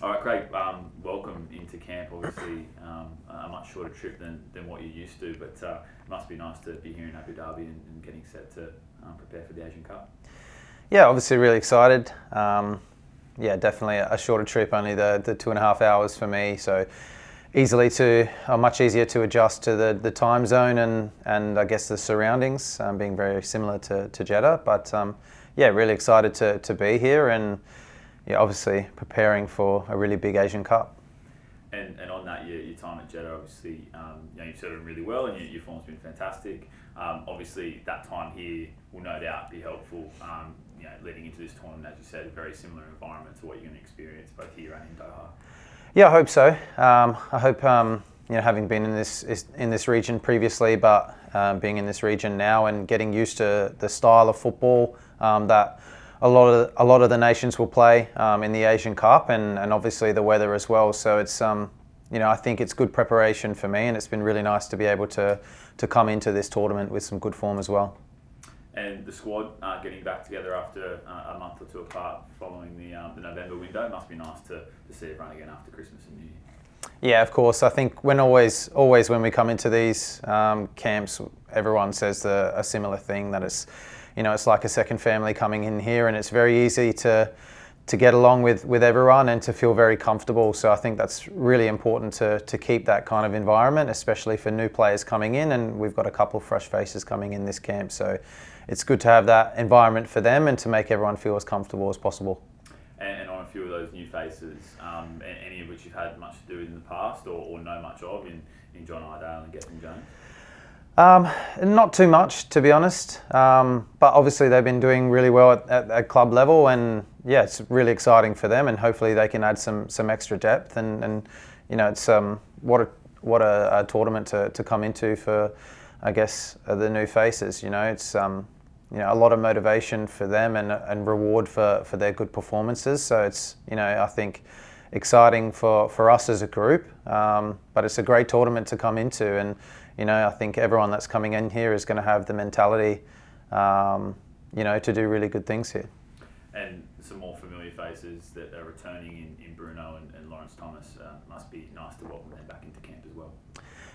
All right, Craig. Welcome into camp. Obviously, a much shorter trip than what you're used to, but it must be nice to be here in Abu Dhabi and getting set to prepare for the Asian Cup. Yeah, obviously really excited. Yeah, definitely a shorter trip, only the 2.5 hours for me, so much easier to adjust to the time zone and I guess the surroundings, being very similar to Jeddah. But yeah, really excited to be here and yeah, obviously preparing for a really big Asian Cup. And on that, your time at Jeddah, obviously, you've settled in really well, and your form's been fantastic. Obviously, that time here will no doubt be helpful. Leading into this tournament, as you said, a very similar environment to what you're going to experience both here and in Doha. Yeah, I hope so. I hope having been in this region previously, but being in this region now and getting used to the style of football that a lot of the nations will play in the Asian Cup, and obviously the weather as well. So it's I think it's good preparation for me, and it's been really nice to be able to come into this tournament with some good form as well. And the squad getting back together after a month or two apart following the November window, it must be nice to see everyone again after Christmas and New Year. Yeah, of course. I think always when we come into these camps, everyone says a similar thing, that it's like a second family coming in here, and it's very easy to get along with everyone and to feel very comfortable. So I think that's really important to keep that kind of environment, especially for new players coming in, and we've got a couple of fresh faces coming in this camp. So it's good to have that environment for them and to make everyone feel as comfortable as possible. And on a few of those new faces, any of which you've had much to do with in the past or know much of in John Iredale and Gethin Jones? Not too much, to be honest. But obviously they've been doing really well at club level, and yeah, it's really exciting for them, and hopefully they can add some extra depth. And it's what a tournament to come into for, I guess, the new faces. It's a lot of motivation for them and reward for their good performances. So it's I think exciting for us as a group, but it's a great tournament to come into, and I think everyone that's coming in here is going to have the mentality to do really good things here. And some more familiar faces that are returning in Bruno and Lawrence Thomas. Must be nice to welcome them back into camp as well.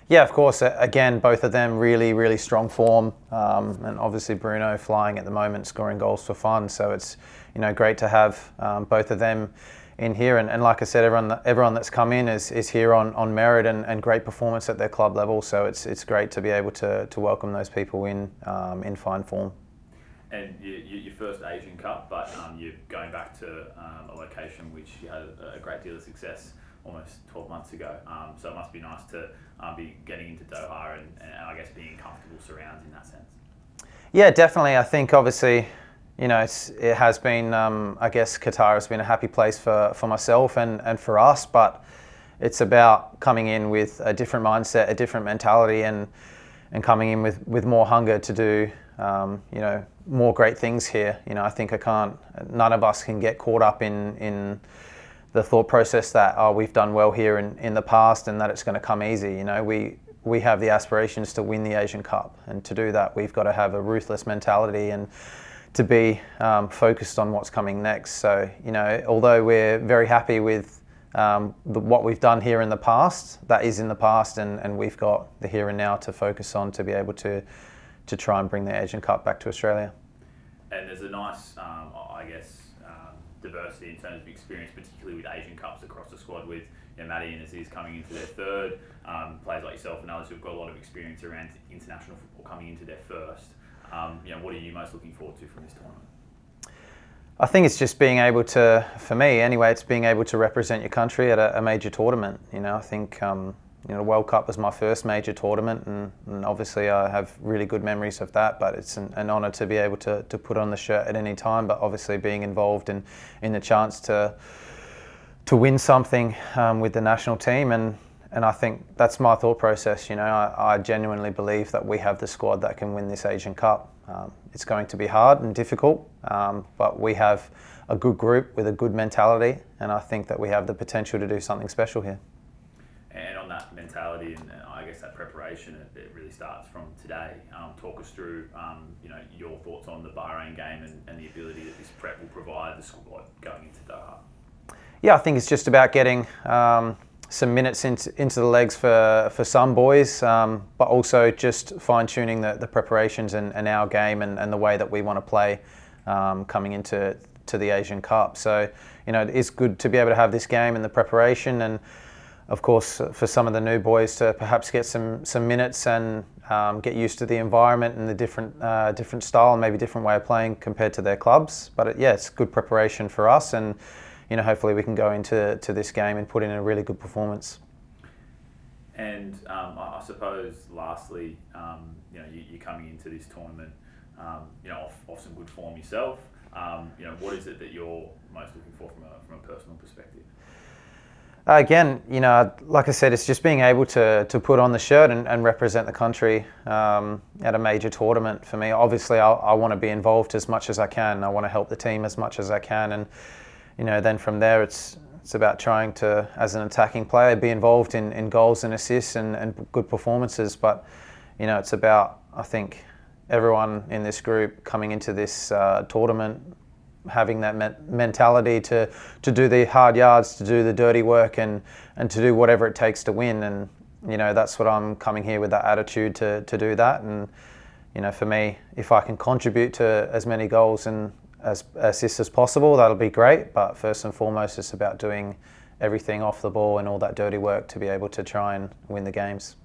Yeah, of course. Again, both of them really, really strong form, and obviously Bruno flying at the moment, scoring goals for fun. So it's great to have both of them in here. And like I said, everyone that's come in is here on merit and great performance at their club level. So it's great to be able to welcome those people in fine form. And your first Asian Cup, but you're going back to a location which you had a great deal of success almost 12 months ago. So it must be nice to be getting into Doha and I guess being in comfortable surrounds in that sense. Yeah, definitely. I think obviously, it has been, I guess Qatar has been a happy place for myself and for us, but it's about coming in with a different mindset, a different mentality, and coming in with more hunger to do, more great things here. I think none of us can get caught up in the thought process that we've done well here in the past and that it's going to come easy. We have the aspirations to win the Asian Cup, and to do that we've got to have a ruthless mentality and to be focused on what's coming next. So although we're very happy with what we've done here in the past, that is in the past, and we've got the here and now to focus on to be able to try and bring the Asian Cup back to Australia. And there's a nice, diversity in terms of experience, particularly with Asian Cups across the squad, with Maddie and Aziz coming into their third, players like yourself and others who've got a lot of experience around international football coming into their first. What are you most looking forward to from this tournament? I think it's just being able to, for me anyway, it's being able to represent your country at a major tournament. I think the World Cup was my first major tournament, and obviously I have really good memories of that, but it's an honour to be able to put on the shirt at any time, but obviously being involved in the chance to win something with the national team, and I think that's my thought process. I genuinely believe that we have the squad that can win this Asian Cup. It's going to be hard and difficult, but we have a good group with a good mentality, and I think that we have the potential to do something special here. And on that mentality and I guess that preparation, it really starts from today. Talk us through, your thoughts on the Bahrain game and the ability that this prep will provide the squad going into Doha. Yeah, I think it's just about getting some minutes into the legs for some boys, but also just fine-tuning the preparations and our game and the way that we want to play coming into the Asian Cup. So, it is good to be able to have this game and the preparation, and of course for some of the new boys to perhaps get some minutes and get used to the environment and the different style and maybe different way of playing compared to their clubs. But it's good preparation for us, and hopefully we can go into this game and put in a really good performance. And I suppose lastly, you're coming into this tournament, off some good form yourself. What is it that you're most looking for from a personal perspective? Again, like I said, it's just being able to put on the shirt and represent the country at a major tournament. For me, obviously, I want to be involved as much as I can. I want to help the team as much as I can, and then from there, it's about trying to, as an attacking player, be involved in goals and assists and good performances. But it's about, I think, everyone in this group coming into this tournament having that mentality to do the hard yards, to do the dirty work, and to do whatever it takes to win. And that's what I'm coming here with, that attitude to do that. And for me, if I can contribute to as many goals and as assists as possible, that'll be great. But first and foremost, it's about doing everything off the ball and all that dirty work to be able to try and win the games.